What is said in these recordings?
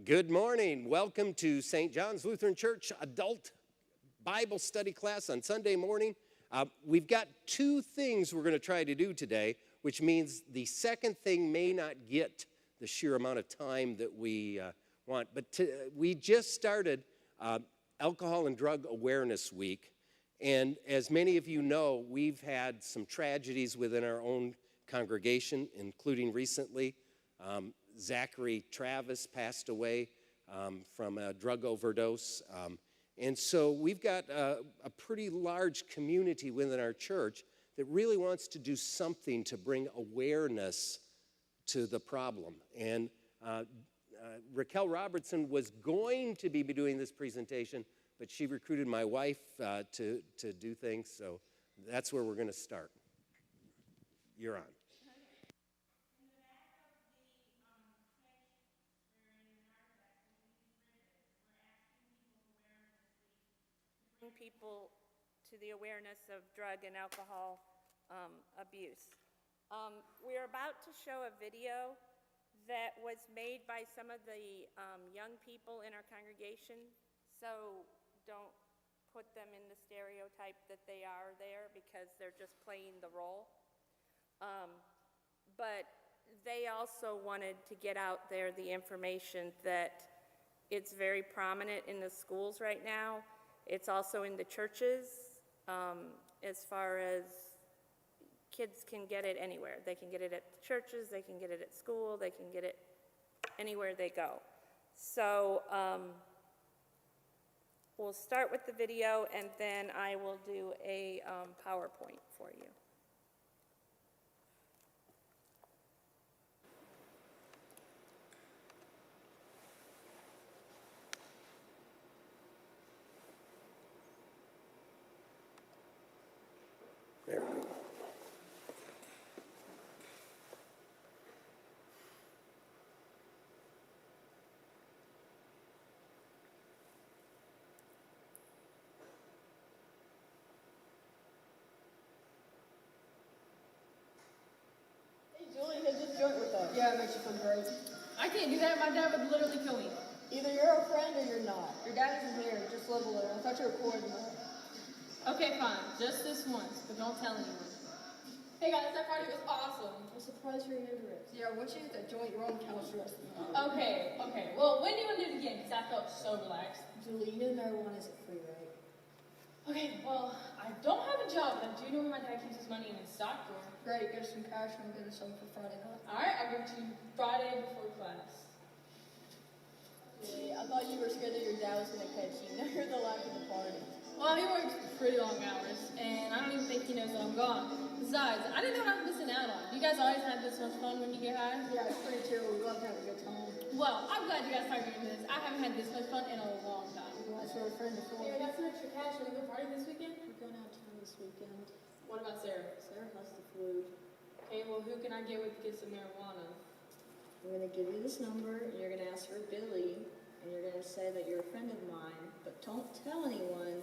Good morning. Welcome to St. John's Lutheran Church Adult Bible Study class on Sunday morning. We've got two things we're going to try to do today, which means the second thing may not get the sheer amount of time that we want. But we just started Alcohol and Drug Awareness Week. And as many of you know, we've had some tragedies within our own congregation, including recently Zachary Travis passed away from a drug overdose. And so we've got a pretty large community within our church that really wants to do something to bring awareness to the problem. And Raquel Robertson was going to be doing this presentation, but she recruited my wife to do things, so that's where we're going to start. You're on. People to the awareness of drug and alcohol abuse. We're about to show a video that was made by some of the young people in our congregation, so don't put them in the stereotype that they are there because they're just playing the role. But they also wanted to get out there the information that it's very prominent in the schools right now. It's also in the churches, as far as kids can get it anywhere. They can get it at the churches, they can get it at school, they can get it anywhere they go. So we'll start with the video and then I will do a PowerPoint for you. There we go. Hey, Julie, hit this joint with us. Yeah, it makes you feel great. I can't do that. My dad would literally kill me. Either you're a friend or you're not. Your dad isn't here. Just live a little. I thought you were recording that. Okay, fine. Just this once, but don't tell anyone. Hey guys, that party was awesome. I'm surprised you're into it. Yeah, once you hit that joint, you're on couch the rest of the night. Okay. Well, when do you want to do it again? Because I felt so relaxed. Julie, you know marijuana isn't free, right? Okay, well, I don't have a job, but I do know where my dad keeps his money in his stock drawer. Great, get some cash and get us some for Friday night. Alright, I'll give it to you Friday before class. Julie, I thought you were scared that your dad was going to catch you. Now you're the life of the party. Well, he works pretty long hours, and I don't even think he knows that I'm gone. Besides, I didn't know what I was missing out on. You guys always have this much fun when you get high? Yeah, it's pretty chill. We love to have a good time. Well, I'm glad you guys started doing this. I haven't had this much fun in a long time. That's what we're friends before. Hey, I got some extra cash. Want to go party this weekend? We're going out of town this weekend. What about Sarah? Sarah has the flu. Okay, well, who can I get with to get some marijuana? I'm going to give you this number, and you're going to ask for Billy, and you're going to say that you're a friend of mine, but don't tell anyone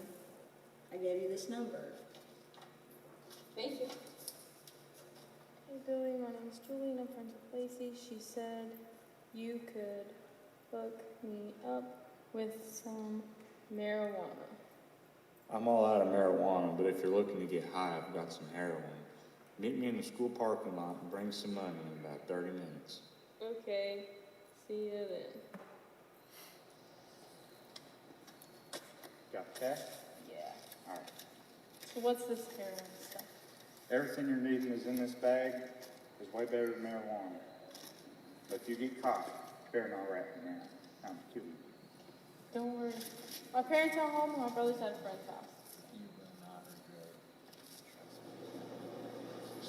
I gave you this number. Thank you. Hey Billy, my name's Julie and I'm friends with Lacey. She said you could hook me up with some marijuana. I'm all out of marijuana, but if you're looking to get high, I've got some heroin. Meet me in the school parking lot and bring some money in about 30 minutes. Okay, see you then. Got cash? Yeah. All right. So what's this heroin stuff? Everything you're needing is in this bag. It's way better than marijuana. But if you get caught, better not rat me out. I'm killing you. Don't worry. My parents are home and my brother's at a friend's house. You will not regret it.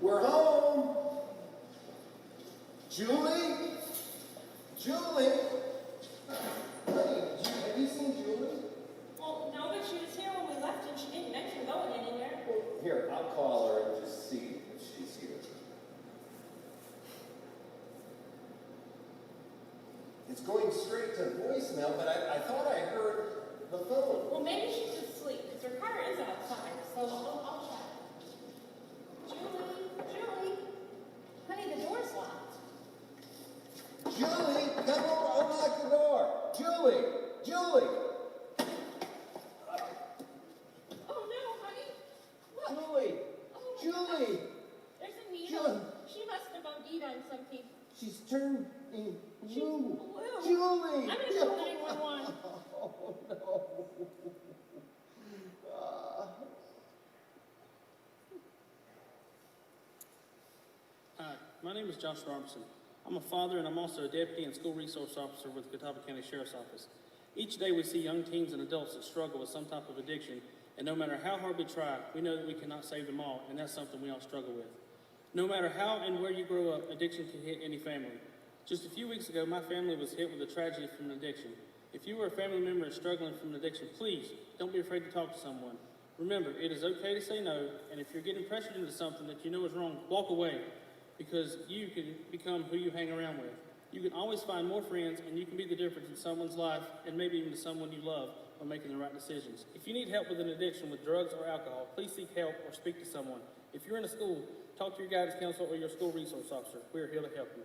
We're home. Julie? Julie? Hey, have you seen Julie? Well, no, but she was here when we left and she didn't mention going anywhere. Well, here, I'll call her and just see if she's here. It's going straight to voicemail, but I thought I heard the phone. Well, maybe she's asleep because her car is outside, so I'll check. Julie, honey, the door's locked. Julie, come over, unlock darn 17. She's turned blue. Blue. Julie! I'm gonna call 911. Oh, no. Hi, my name is Josh Robertson. I'm a father and I'm also a deputy and school resource officer with the Catawba County Sheriff's Office. Each day we see young teens and adults that struggle with some type of addiction, and no matter how hard we try, we know that we cannot save them all, and that's something we all struggle with. No matter how and where you grow up, addiction can hit any family. Just a few weeks ago, my family was hit with a tragedy from an addiction. If you or a family member is struggling from an addiction, please don't be afraid to talk to someone. Remember, it is okay to say no, and if you're getting pressured into something that you know is wrong, walk away, because you can become who you hang around with. You can always find more friends, and you can be the difference in someone's life, and maybe even to someone you love, by making the right decisions. If you need help with an addiction with drugs or alcohol, please seek help or speak to someone. If you're in a school, talk to your guidance counselor or your school resource officer. We are here to help you.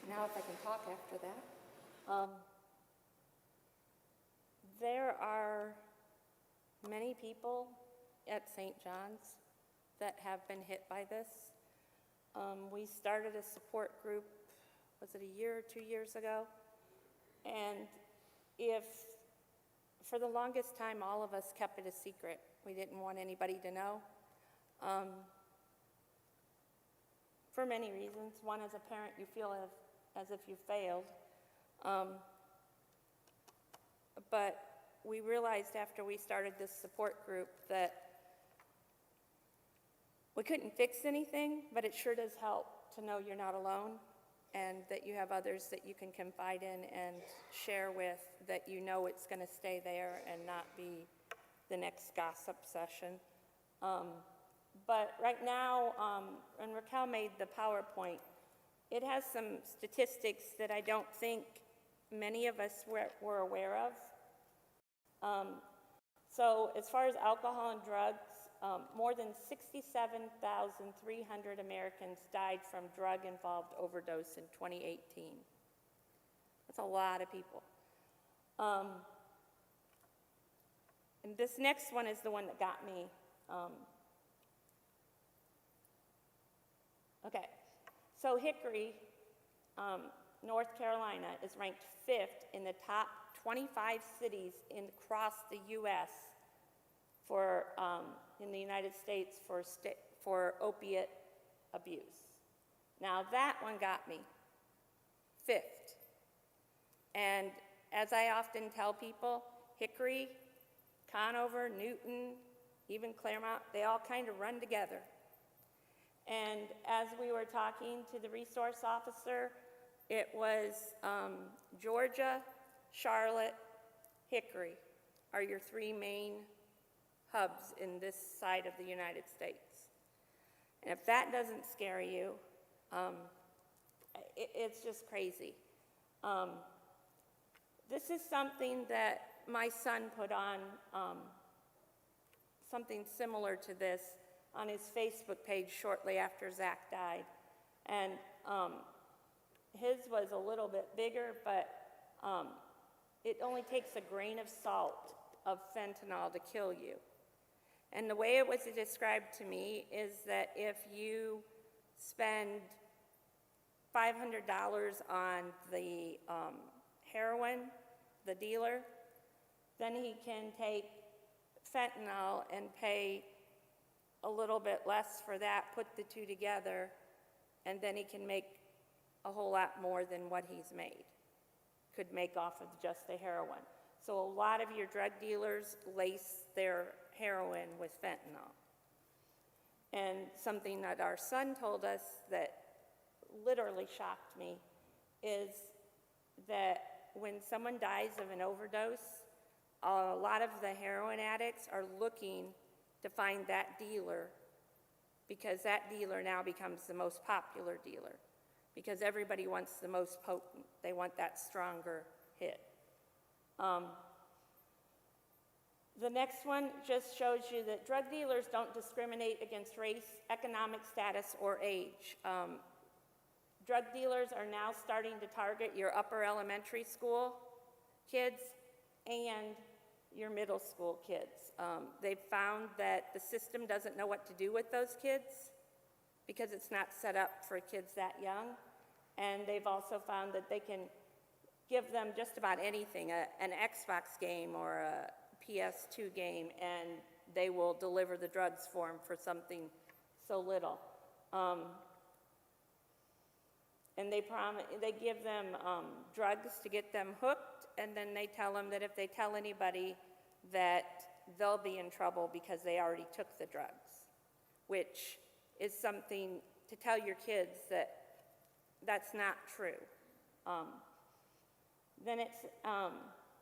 Now if I can talk after that. There are many people at St. John's that have been hit by this. We started a support group, was it a year or 2 years ago? And for the longest time, all of us kept it a secret. We didn't want anybody to know. For many reasons. One, as a parent, you feel as if you failed. But we realized after we started this support group that we couldn't fix anything, but it sure does help to know you're not alone and that you have others that you can confide in and share with, that you know it's going to stay there and not be the next gossip session. But right now, and Raquel made the PowerPoint, it has some statistics that I don't think many of us were aware of. So as far as alcohol and drugs, more than 67,300 Americans died from drug-involved overdose in 2018. That's a lot of people. And this next one is the one that got me. Okay, so Hickory, North Carolina, is ranked 5th in the top 25 cities across the U.S. for in the United States for opiate abuse. Now that one got me, 5th. And as I often tell people, Hickory, Conover, Newton, even Claremont, they all kind of run together. And as we were talking to the resource officer, it was Georgia, Charlotte, Hickory are your 3 main hubs in this side of the United States. And if that doesn't scare you, it's just crazy. This is something that my son put on, something similar to this, on his Facebook page shortly after Zach died. And his was a little bit bigger, but it only takes a grain of salt of fentanyl to kill you. And the way it was described to me is that if you spend $500 on the heroin, the dealer, then he can take fentanyl and pay a little bit less for that, put the two together, and then he can make a whole lot more than what he's could make off of just the heroin. So a lot of your drug dealers lace their heroin with fentanyl. And something that our son told us that literally shocked me is that when someone dies of an overdose, a lot of the heroin addicts are looking to find that dealer, because that dealer now becomes the most popular dealer, because everybody wants the most potent. They want that stronger hit. The next one just shows you that drug dealers don't discriminate against race, economic status, or age. Drug dealers are now starting to target your upper elementary school kids and your middle school kids. They've found that the system doesn't know what to do with those kids because it's not set up for kids that young. And they've also found that they can give them just about anything, an Xbox game or a PS2 game, and they will deliver the drugs for them for something so little. And they give them drugs to get them hooked, and then they tell them that if they tell anybody that they'll be in trouble because they already took the drugs, which is something to tell your kids that that's not true. Then it's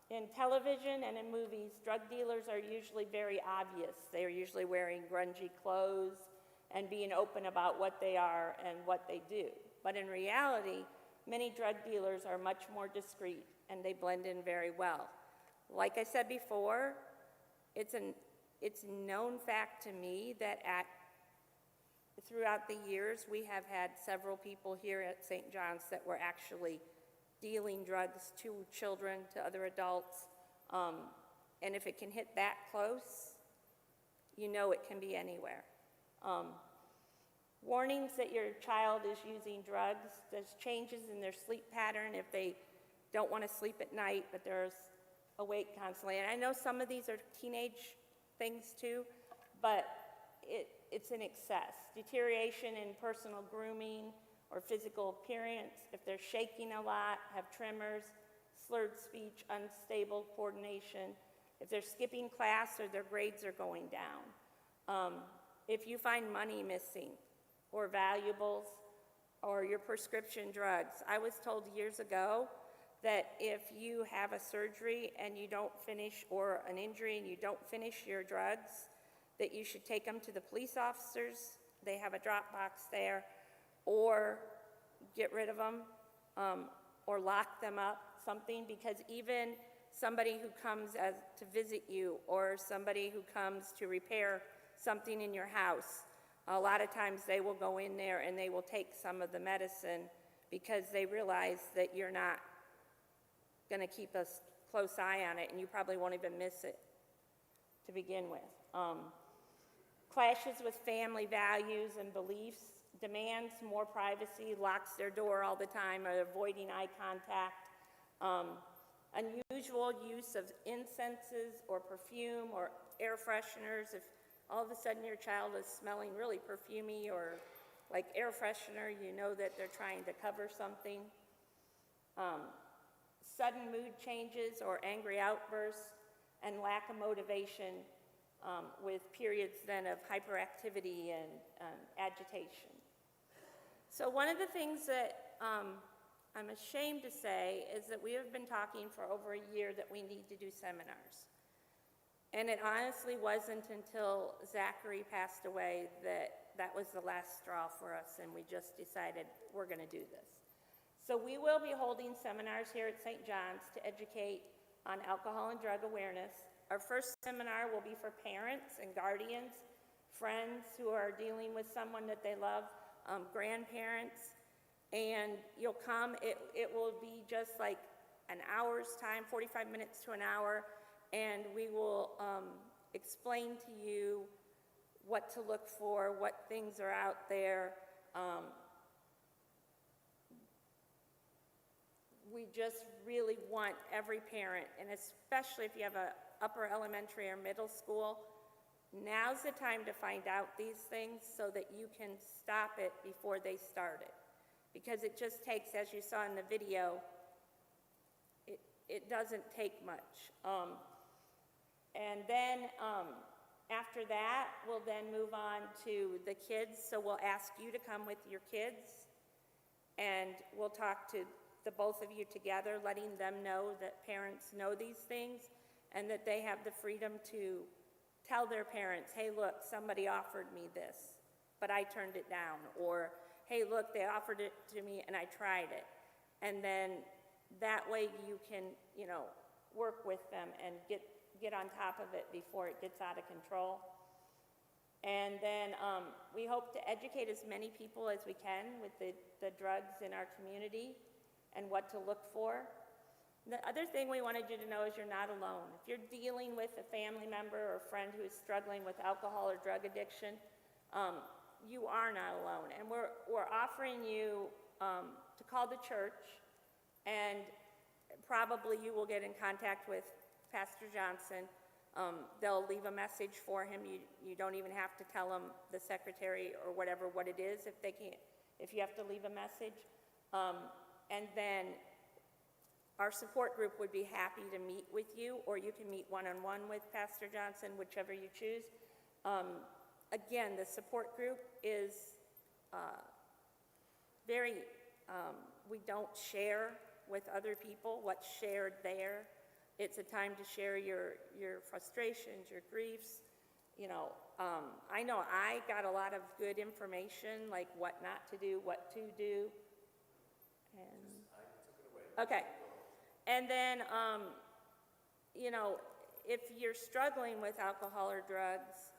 in television and in movies, drug dealers are usually very obvious. They are usually wearing grungy clothes and being open about what they are and what they do. But in reality, many drug dealers are much more discreet and they blend in very well. Like I said before, it's a known fact to me that throughout the years, we have had several people here at St. John's that were actually dealing drugs to children, to other adults. And if it can hit that close, you know it can be anywhere. Warnings that your child is using drugs, there's changes in their sleep pattern if they don't want to sleep at night, but they're awake constantly. And I know some of these are teenage things too, but it's in excess. Deterioration in personal grooming or physical appearance, if they're shaking a lot, have tremors, slurred speech, unstable coordination, if they're skipping class or their grades are going down. If you find money missing or valuables or your prescription drugs. I was told years ago that if you have a surgery and you don't finish, or an injury and you don't finish your drugs, that you should take them to the police officers. They have a drop box there, or get rid of them, or lock them up, something, because even somebody who comes to visit you, or somebody who comes to repair something in your house, a lot of times they will go in there and they will take some of the medicine because they realize that you're not going to keep a close eye on it, and you probably won't even miss it to begin with. Clashes with family values and beliefs, demands more privacy, locks their door all the time, or avoiding eye contact. Unusual use of incenses or perfume or air fresheners. If all of a sudden your child is smelling really perfumey or like air freshener, you know that they're trying to cover something. Sudden mood changes or angry outbursts, and lack of motivation with periods then of hyperactivity and agitation. So one of the things that I'm ashamed to say is that we have been talking for over a year that we need to do seminars. And it honestly wasn't until Zachary passed away that was the last straw for us, and we just decided we're going to do this. So we will be holding seminars here at St. John's to educate on alcohol and drug awareness. Our first seminar will be for parents and guardians, friends who are dealing with someone that they love, grandparents, and you'll come. It will be just like an hour's time, 45 minutes to an hour, and we will explain to you what to look for, what things are out there. We just really want every parent, and especially if you have an upper elementary or middle school, now's the time to find out these things so that you can stop it before they start it. Because it just takes, as you saw in the video, it doesn't take much. And then after that, we'll then move on to the kids. So we'll ask you to come with your kids, and we'll talk to the both of you together, letting them know that parents know these things and that they have the freedom to tell their parents, hey, look, somebody offered me this, but I turned it down. Or hey, look, they offered it to me and I tried it. And then that way you can, you know, work with them and get on top of it before it gets out of control. And then we hope to educate as many people as we can with the drugs in our community and what to look for. The other thing we wanted you to know is you're not alone. If you're dealing with a family member or friend who is struggling with alcohol or drug addiction, you are not alone. And we're offering you to call the church, and probably you will get in contact with Pastor Johnson. They'll leave a message for him. You don't even have to tell him, the secretary or whatever, what it is if you have to leave a message. And then our support group would be happy to meet with you, or you can meet one-on-one with Pastor Johnson, whichever you choose. Again, the support group is we don't share with other people what's shared there. It's a time to share your frustrations, your griefs. You know, I know I got a lot of good information, like what not to do, what to do. And, okay. And then, you know, if you're struggling with alcohol or drugs,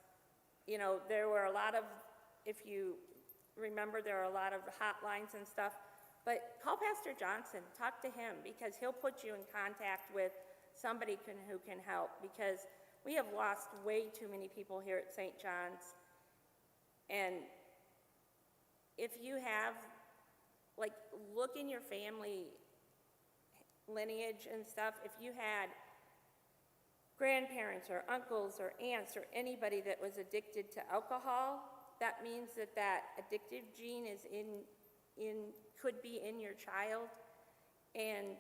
you know, there were a lot of, if you remember, there are a lot of hotlines and stuff. But call Pastor Johnson, talk to him, because he'll put you in contact with somebody who can help, because we have lost way too many people here at St. John's. And if you have, like, look in your family lineage and stuff, if you had grandparents or uncles or aunts or anybody that was addicted to alcohol, that means that addictive gene is could be in your child, and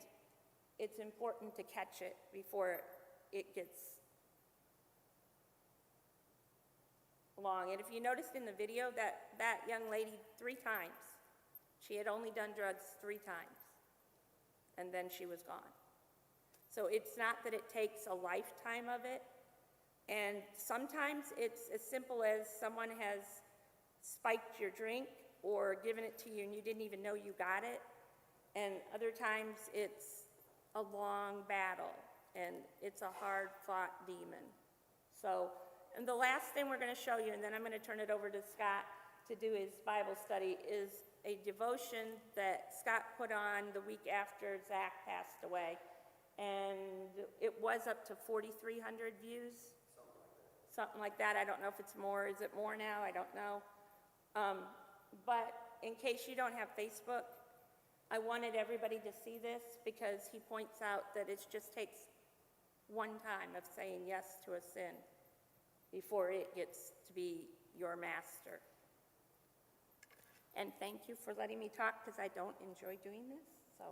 it's important to catch it before it gets long. And if you noticed in the video, that young lady 3 times, she had only done drugs 3 times, and then she was gone. So it's not that it takes a lifetime of it, and sometimes it's as simple as someone has spiked your drink or given it to you and you didn't even know you got it, and other times it's a long battle, and it's a hard-fought demon. So, and the last thing we're going to show you, and then I'm going to turn it over to Scott to do his Bible study, is a devotion that Scott put on the week after Zach passed away. And it was up to 4,300 views. Something like that. I don't know if it's more. Is it more now? I don't know. But in case you don't have Facebook, I wanted everybody to see this, because he points out that it just takes one time of saying yes to a sin before it gets to be your master. And thank you for letting me talk, because I don't enjoy doing this. So.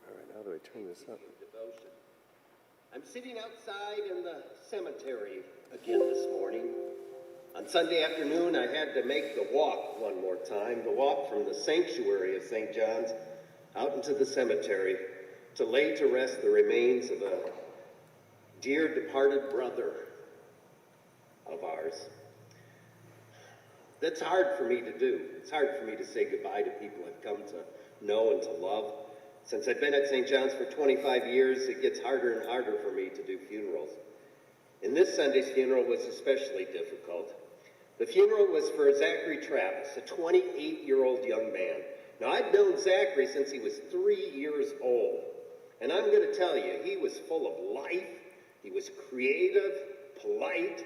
All right, how do I turn this up? Devotion. I'm sitting outside in the cemetery again this morning. On Sunday afternoon, I had to make the walk one more time, the walk from the sanctuary of St. John's out into the cemetery to lay to rest the remains of a dear departed brother of ours. That's hard for me to do. It's hard for me to say goodbye to people I've come to know and to love. Since I've been at St. John's for 25 years, it gets harder and harder for me to do funerals. And this Sunday's funeral was especially difficult. The funeral was for Zachary Travis, a 28-year-old young man. Now, I've known Zachary since he was 3 years old. And I'm going to tell you, he was full of life. He was creative, polite,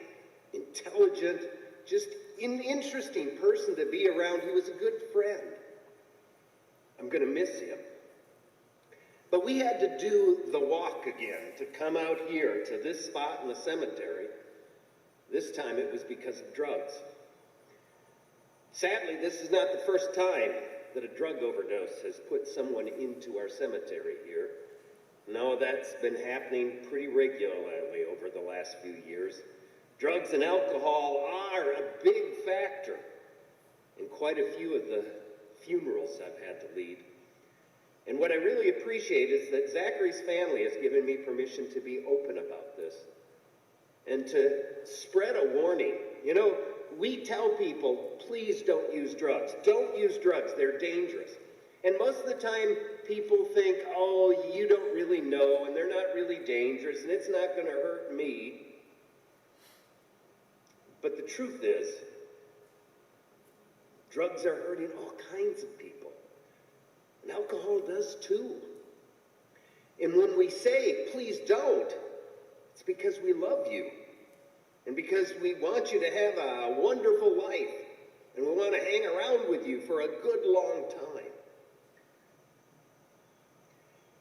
intelligent, just an interesting person to be around. He was a good friend. I'm going to miss him. But we had to do the walk again to come out here to this spot in the cemetery. This time it was because of drugs. Sadly, this is not the first time that a drug overdose has put someone into our cemetery here. No, that's been happening pretty regularly over the last few years. Drugs and alcohol are a big factor in quite a few of the funerals I've had to lead. And what I really appreciate is that Zachary's family has given me permission to be open about this and to spread a warning. You know, we tell people, please don't use drugs. Don't use drugs, they're dangerous. And most of the time, people think, oh, you don't really know, and they're not really dangerous, and it's not going to hurt me. But the truth is, drugs are hurting all kinds of people. And alcohol does too. And when we say, please don't, it's because we love you. And because we want you to have a wonderful life. And we want to hang around with you for a good long time.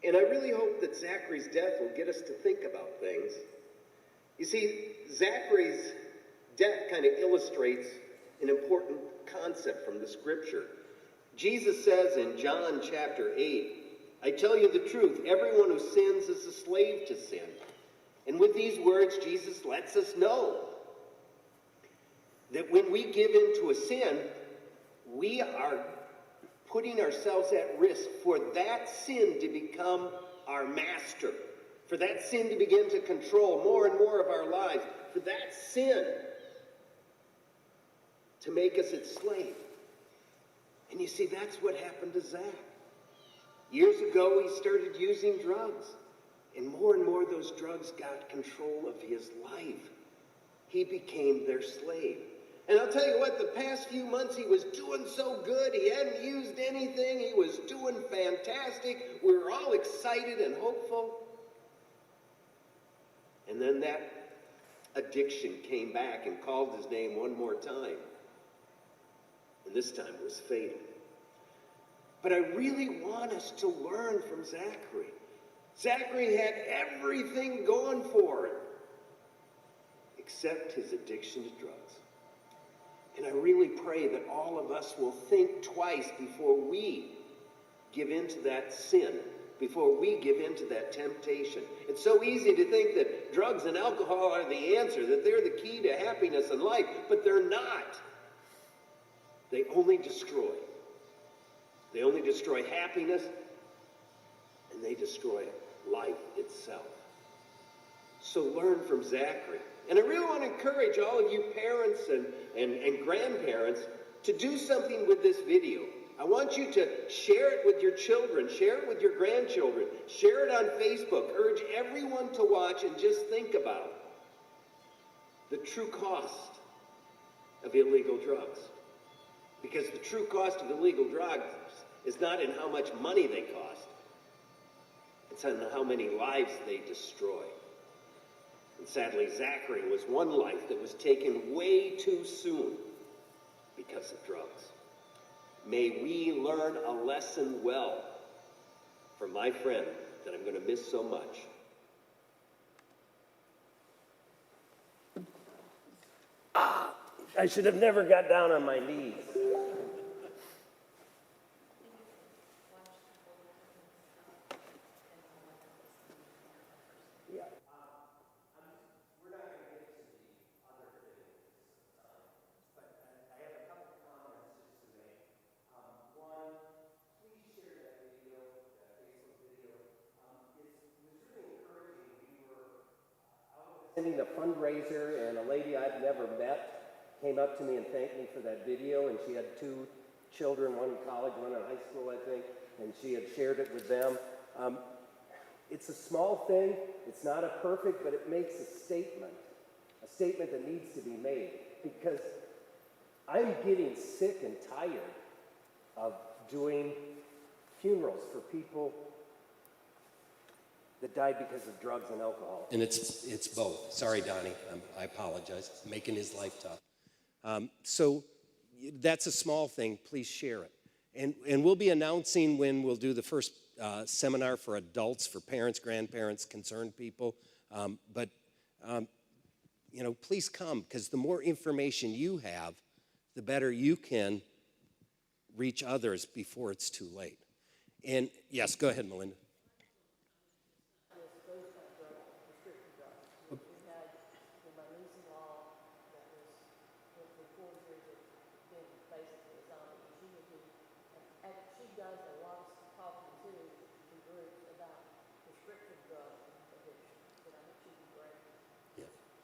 And I really hope that Zachary's death will get us to think about things. You see, Zachary's death kind of illustrates an important concept from the scripture. Jesus says in John chapter 8, I tell you the truth, everyone who sins is a slave to sin. And with these words, Jesus lets us know that when we give in to a sin, we are putting ourselves at risk for that sin to become our master, for that sin to begin to control more and more of our lives, for that sin to make us its slave. And you see, that's what happened to Zach. Years ago, he started using drugs. And more those drugs got control of his life. He became their slave. And I'll tell you what, the past few months he was doing so good. He hadn't used anything. He was doing fantastic. We were all excited and hopeful. And then that addiction came back and called his name one more time. And this time it was fatal. But I really want us to learn from Zachary. Zachary had everything going for him, except his addiction to drugs. And I really pray that all of us will think twice before we give in to that sin, before we give in to that temptation. It's so easy to think that drugs and alcohol are the answer, that they're the key to happiness in life, but they're not. They only destroy. They only destroy happiness, and they destroy life itself. So learn from Zachary. And I really want to encourage all of you parents and grandparents to do something with this video. I want you to share it with your children, share it with your grandchildren, share it on Facebook. Urge everyone to watch and just think about the true cost of illegal drugs. Because the true cost of illegal drugs is not in how much money they cost. It's on how many lives they destroy. And sadly, Zachary was one life that was taken way too soon because of drugs. May we learn a lesson well from my friend that I'm going to miss so much. I should have never got down on my knees. Attending a fundraiser, and a lady I'd never met came up to me and thanked me for that video, and she had two children, one in college, one in high school, I think, and she had shared it with them. It's a small thing, it's not a perfect, but it makes a statement that needs to be made, because I'm getting sick and tired of doing funerals for people that died because of drugs and alcohol. And it's both. Sorry, Donnie, I apologize. Making his life tough. So that's a small thing. Please share it. And we'll be announcing when we'll do the first seminar for adults, for parents, grandparents, concerned people. But please come, because the more information you have, the better you can reach others before it's too late. And yes, go ahead, Melinda.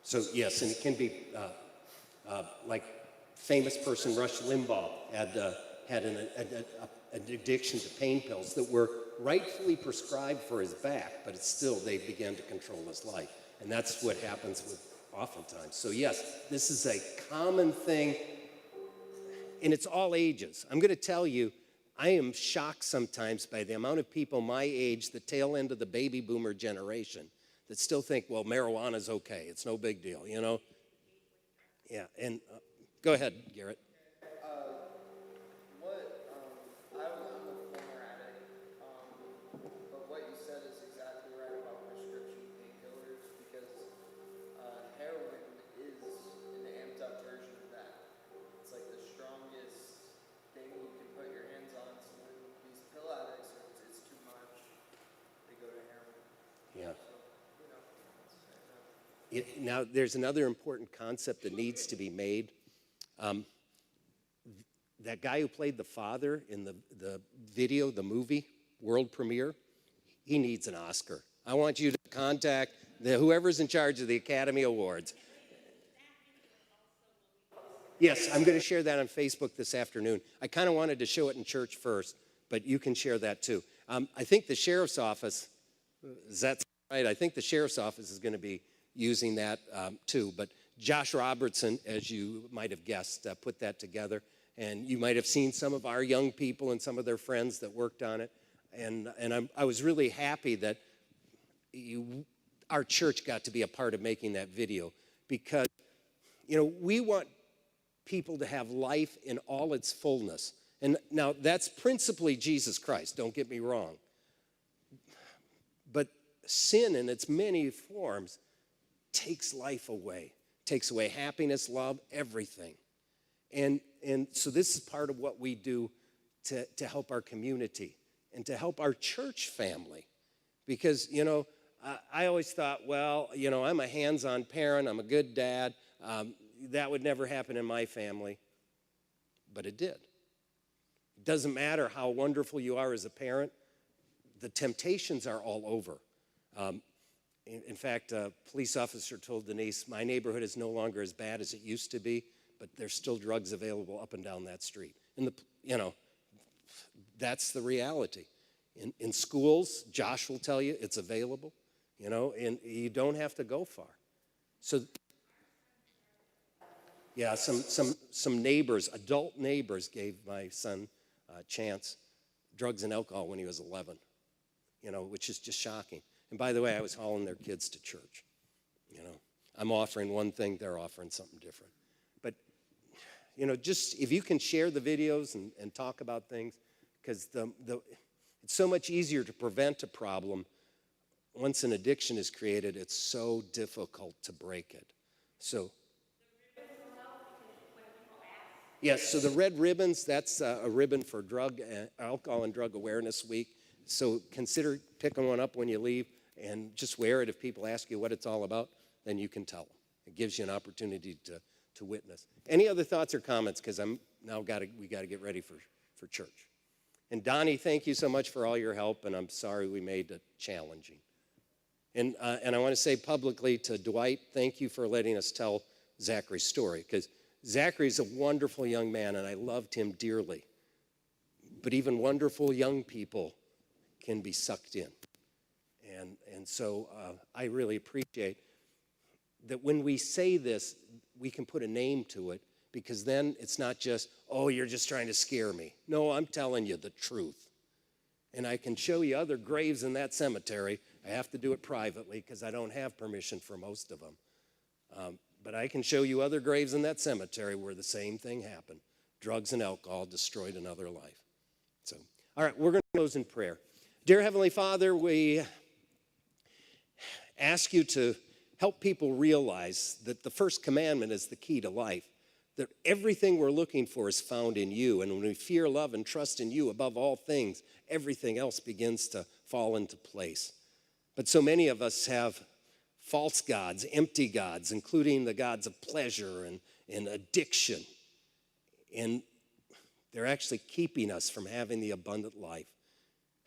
So yes, and it can be like famous person, Rush Limbaugh, had an addiction to pain pills that were rightfully prescribed for his back, but it's still, they began to control his life. And that's what happens with oftentimes. So yes, this is a common thing, and it's all ages. I'm going to tell you, I am shocked sometimes by the amount of people my age, the tail end of the baby boomer generation, that still think, well, marijuana's okay. It's no big deal, you know? Yeah, and go ahead, Garrett. I'm a former addict, but what you said is exactly right about prescription painkillers because heroin is an amped up version of that. It's like the strongest thing you can put your hands on. So when these pill addicts, it's too much, they go to heroin. Yeah. So, you know, Now, there's another important concept that needs to be made. That guy who played the father in the video, the movie, world premiere, he needs an Oscar. I want you to contact whoever's in charge of the Academy Awards. Yes, I'm going to share that on Facebook this afternoon. I kind of wanted to show it in church first, but you can share that too. I think the sheriff's office, is that right? I think the sheriff's office is going to be using that too. But Josh Robertson, as you might have guessed, put that together. And you might have seen some of our young people and some of their friends that worked on it. And I was really happy that our church got to be a part of making that video because, you know, we want people to have life in all its fullness. And now that's principally Jesus Christ, don't get me wrong. But sin in its many forms takes life away, takes away happiness, love, everything. And so this is part of what we do to help our community and to help our church family. Because, you know, I always thought, well, you know, I'm a hands-on parent, I'm a good dad. That would never happen in my family. But it did. It doesn't matter how wonderful you are as a parent, the temptations are all over. In fact, a police officer told Denise, my neighborhood is no longer as bad as it used to be, but there's still drugs available up and down that street. And, you know, that's the reality. In schools, Josh will tell you, it's available, you know, and you don't have to go far. So, yeah, some neighbors, adult neighbors, gave my son a chance, drugs and alcohol when he was 11, you know, which is just shocking. And by the way, I was hauling their kids to church, you know. I'm offering one thing, they're offering something different. But, you know, just if you can share the videos and talk about things, because it's so much easier to prevent a problem. Once an addiction is created, it's so difficult to break it. So, yes, so the red ribbons, that's a ribbon for Alcohol and Drug Awareness Week. So consider picking one up when you leave and just wear it. If people ask you what it's all about, then you can tell them. It gives you an opportunity to witness. Any other thoughts or comments? Because we got to get ready for church. And Donnie, thank you so much for all your help, and I'm sorry we made it challenging. And I want to say publicly to Dwight, thank you for letting us tell Zachary's story, because Zachary's a wonderful young man, and I loved him dearly. But even wonderful young people can be sucked in. And so I really appreciate that when we say this, we can put a name to it, because then it's not just, oh, you're just trying to scare me. No, I'm telling you the truth. And I can show you other graves in that cemetery. I have to do it privately because I don't have permission for most of them. But I can show you other graves in that cemetery where the same thing happened. Drugs and alcohol destroyed another life. So, all right, we're going to close in prayer. Dear Heavenly Father, we ask you to help people realize that the first commandment is the key to life, that everything we're looking for is found in you. And when we fear, love, and trust in you above all things, everything else begins to fall into place. But so many of us have false gods, empty gods, including the gods of pleasure and addiction. And they're actually keeping us from having the abundant life.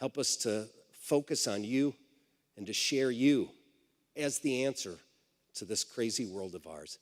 Help us to focus on you and to share you as the answer to this crazy world of ours.